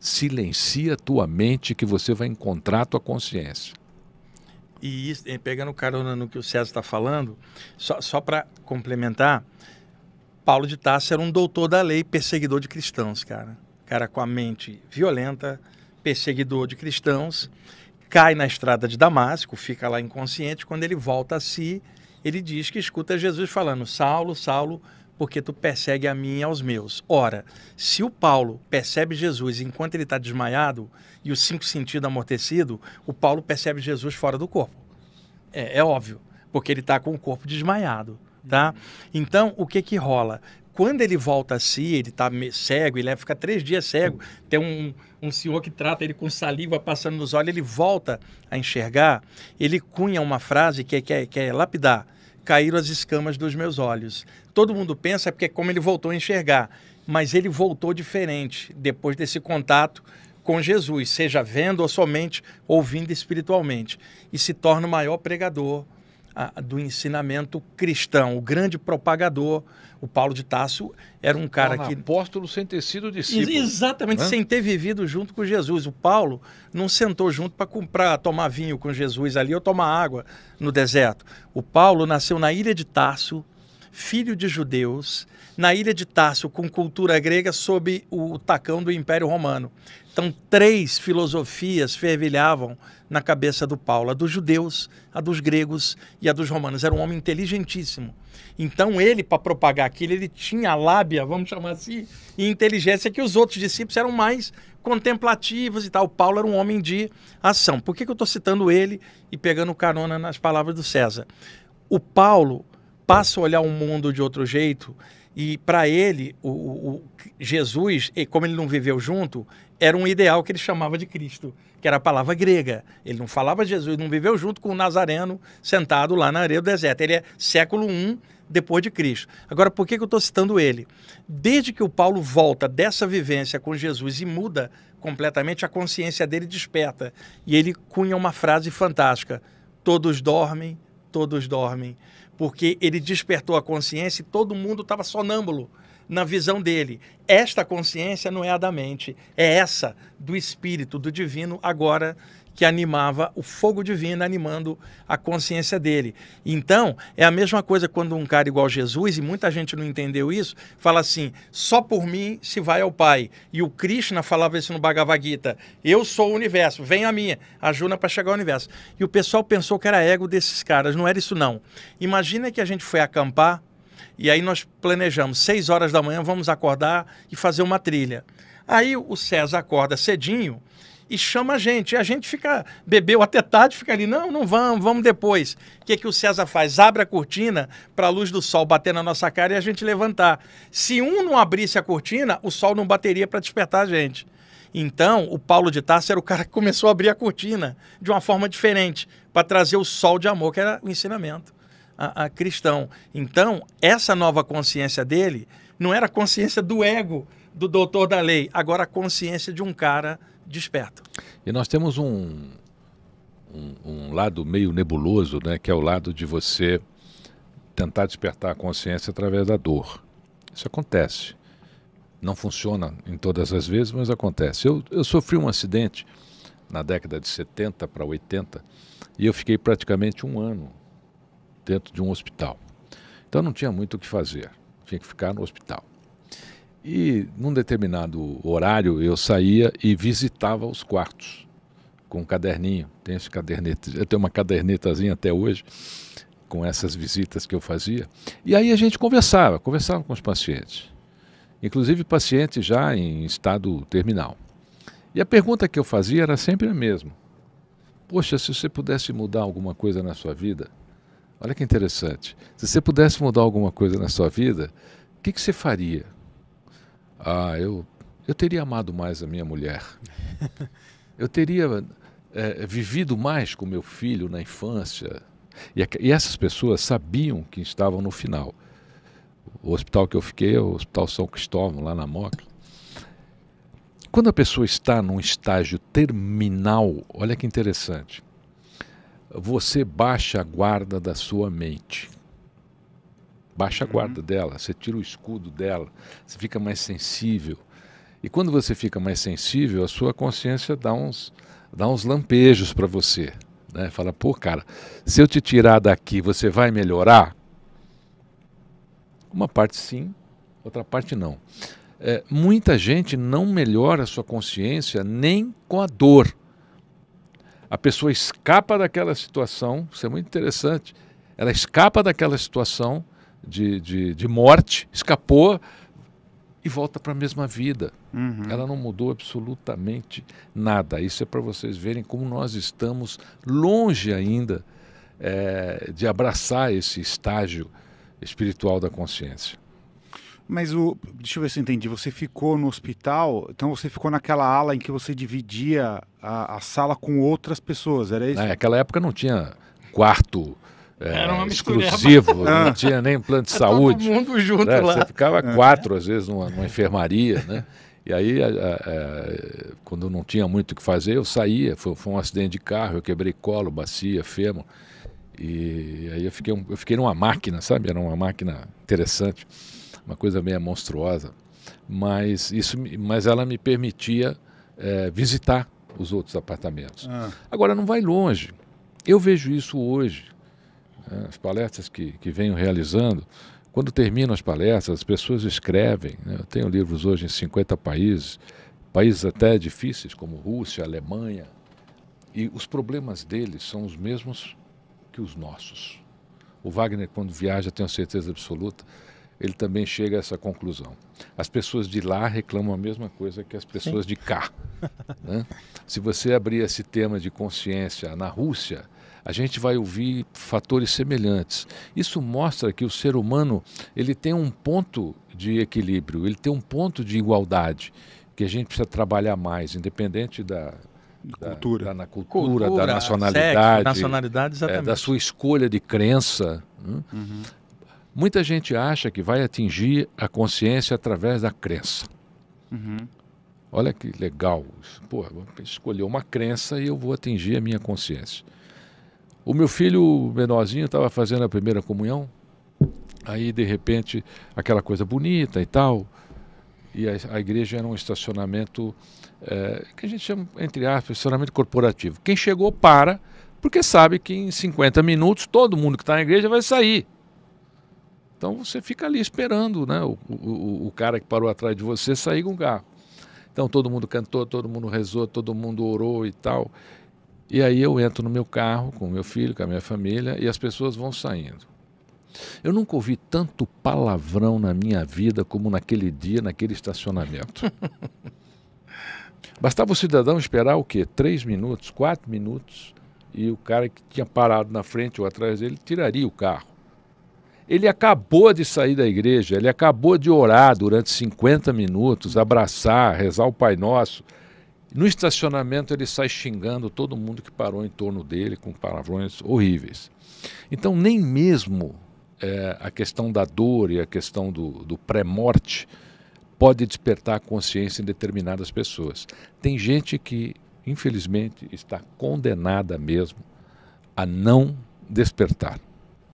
Silencia a tua mente que você vai encontrar a tua consciência. E isso, pegando carona no que o César está falando, só para complementar, Paulo de Tarso era um doutor da lei, perseguidor de cristãos, cara. Cara com a mente violenta, perseguidor de cristãos, cai na estrada de Damasco, fica lá inconsciente. Quando ele volta a si, ele diz que escuta Jesus falando: Saulo, Saulo, porque tu persegue a mim e aos meus. Ora, se o Paulo percebe Jesus enquanto ele está desmaiado e os 5 sentidos amortecidos, o Paulo percebe Jesus fora do corpo. É óbvio, porque ele está com o corpo desmaiado, tá? Então, o que rola? Quando ele volta a si, ele está cego, ele fica 3 dias cego, tem um senhor que trata ele com saliva passando nos olhos, ele volta a enxergar, ele cunha uma frase que é lapidar: caíram as escamas dos meus olhos. Todo mundo pensa porque é como ele voltou a enxergar, mas ele voltou diferente depois desse contato com Jesus, seja vendo ou somente ouvindo espiritualmente, e se torna o maior pregador do ensinamento cristão, o grande propagador. O Paulo de Tarso era um cara que... apóstolo sem ter sido discípulo. Exatamente, sem ter vivido junto com Jesus. O Paulo não sentou junto para tomar vinho com Jesus ali ou tomar água no deserto. O Paulo nasceu na ilha de Tarso, filho de judeus, na ilha de Tarso, com cultura grega, sob o tacão do Império Romano. Então, 3 filosofias fervilhavam na cabeça do Paulo: a dos judeus, a dos gregos e a dos romanos. Era um homem inteligentíssimo. Então, ele, para propagar aquilo, ele tinha a lábia, vamos chamar assim, e inteligência que os outros discípulos eram mais contemplativos e tal. O Paulo era um homem de ação. Por que eu estou citando ele e pegando carona nas palavras do César? O Paulo passa a olhar o mundo de outro jeito, e para ele, Jesus, como ele não viveu junto, era um ideal que ele chamava de Cristo, que era a palavra grega. Ele não falava de Jesus, não viveu junto com o Nazareno sentado lá na areia do deserto. Ele é século I depois de Cristo. Agora, por que eu estou citando ele? Desde que o Paulo volta dessa vivência com Jesus e muda completamente, a consciência dele desperta. E ele cunha uma frase fantástica: todos dormem, todos dormem. Porque ele despertou a consciência e todo mundo estava sonâmbulo na visão dele. Esta consciência não é a da mente, é essa do Espírito, do Divino, agora que animava o fogo divino, animando a consciência dele. Então, é a mesma coisa quando um cara igual Jesus, e muita gente não entendeu isso, fala assim: só por mim se vai ao Pai. E o Krishna falava isso no Bhagavad Gita: eu sou o universo, vem a minha, ajuda para chegar ao universo. E o pessoal pensou que era ego desses caras, não era isso não. Imagina que a gente foi acampar, e aí nós planejamos, 6 horas da manhã vamos acordar e fazer uma trilha. Aí o César acorda cedinho e chama a gente fica, bebeu até tarde, fica ali: não vamos depois. O que o César faz? Abre a cortina para a luz do sol bater na nossa cara e a gente levantar. Se um não abrisse a cortina, o sol não bateria para despertar a gente. Então, o Paulo de Tarso era o cara que começou a abrir a cortina de uma forma diferente, para trazer o sol de amor, que era o ensinamento a cristão. Então, essa nova consciência dele não era a consciência do ego do doutor da lei, agora a consciência de um cara desperto. E nós temos um lado meio nebuloso, né, que é o lado de você tentar despertar a consciência através da dor. Isso acontece. Não funciona em todas as vezes, mas acontece. Eu sofri um acidente na década de 70 para 80 e eu fiquei praticamente 1 ano dentro de um hospital. Então não tinha muito o que fazer, tinha que ficar no hospital. E num determinado horário eu saía e visitava os quartos com um caderninho. Eu tenho uma cadernetazinha até hoje com essas visitas que eu fazia. E aí a gente conversava com os pacientes, inclusive pacientes já em estado terminal. E a pergunta que eu fazia era sempre a mesma: poxa, se você pudesse mudar alguma coisa na sua vida, olha que interessante, se você pudesse mudar alguma coisa na sua vida, o que você faria? Eu teria amado mais a minha mulher. Eu teria vivido mais com meu filho na infância. E essas pessoas sabiam que estavam no final. O hospital que eu fiquei é o Hospital São Cristóvão, lá na Moca. Quando a pessoa está num estágio terminal, olha que interessante, você baixa a guarda da sua mente. Baixa a guarda dela, você tira o escudo dela, você fica mais sensível. E quando você fica mais sensível, a sua consciência dá uns lampejos para você. Né? Fala, pô, cara, se eu te tirar daqui, você vai melhorar? Uma parte sim, outra parte não. Muita gente não melhora a sua consciência nem com a dor. A pessoa escapa daquela situação, isso é muito interessante, ela escapa daquela situação de morte, escapou e volta para a mesma vida. Ela não mudou absolutamente nada. Isso é para vocês verem como nós estamos longe ainda de abraçar esse estágio espiritual da consciência. Mas deixa eu ver se eu entendi, você ficou no hospital, então você ficou naquela ala em que você dividia a sala com outras pessoas, era isso? Naquela época não tinha quarto exclusivo, não tinha nem plano de saúde. Todo mundo junto lá. Você ficava 4, às vezes, numa enfermaria, né? E aí, quando não tinha muito o que fazer, eu saía, foi um acidente de carro, eu quebrei colo, bacia, fêmur, e aí eu fiquei numa máquina, sabe? Era uma máquina interessante, uma coisa meio monstruosa, mas ela me permitia visitar os outros apartamentos. Agora, não vai longe. Eu vejo isso hoje. As palestras que venho realizando, quando terminam as palestras, as pessoas escrevem. Né? Eu tenho livros hoje em 50 países até difíceis, como Rússia, Alemanha, e os problemas deles são os mesmos que os nossos. O Wagner, quando viaja, tenho certeza absoluta, ele também chega a essa conclusão. As pessoas de lá reclamam a mesma coisa que as pessoas de cá. Né? Se você abrir esse tema de consciência na Rússia, a gente vai ouvir fatores semelhantes. Isso mostra que o ser humano ele tem um ponto de equilíbrio, ele tem um ponto de igualdade, que a gente precisa trabalhar mais, independente da cultura, da nacionalidade, exatamente. Da sua escolha de crença. Muita gente acha que vai atingir a consciência através da crença. Olha que legal. Pô, eu vou escolher uma crença e eu vou atingir a minha consciência. O meu filho menorzinho estava fazendo a primeira comunhão, aí de repente aquela coisa bonita e tal, e a igreja era um estacionamento que a gente chama, entre aspas, estacionamento corporativo. Quem chegou para, porque sabe que em 50 minutos todo mundo que está na igreja vai sair. Então você fica ali esperando, né, o cara que parou atrás de você sair com o carro. Então todo mundo cantou, todo mundo rezou, todo mundo orou e tal. E aí eu entro no meu carro com o meu filho, com a minha família, e as pessoas vão saindo. Eu nunca ouvi tanto palavrão na minha vida como naquele dia, naquele estacionamento. Bastava o cidadão esperar o quê? 3 minutos, 4 minutos, e o cara que tinha parado na frente ou atrás dele tiraria o carro. Ele acabou de sair da igreja, ele acabou de orar durante 50 minutos, abraçar, rezar o Pai Nosso. No estacionamento ele sai xingando todo mundo que parou em torno dele com palavrões horríveis. Então nem mesmo a questão da dor e a questão do pré-morte pode despertar a consciência em determinadas pessoas. Tem gente que, infelizmente, está condenada mesmo a não despertar.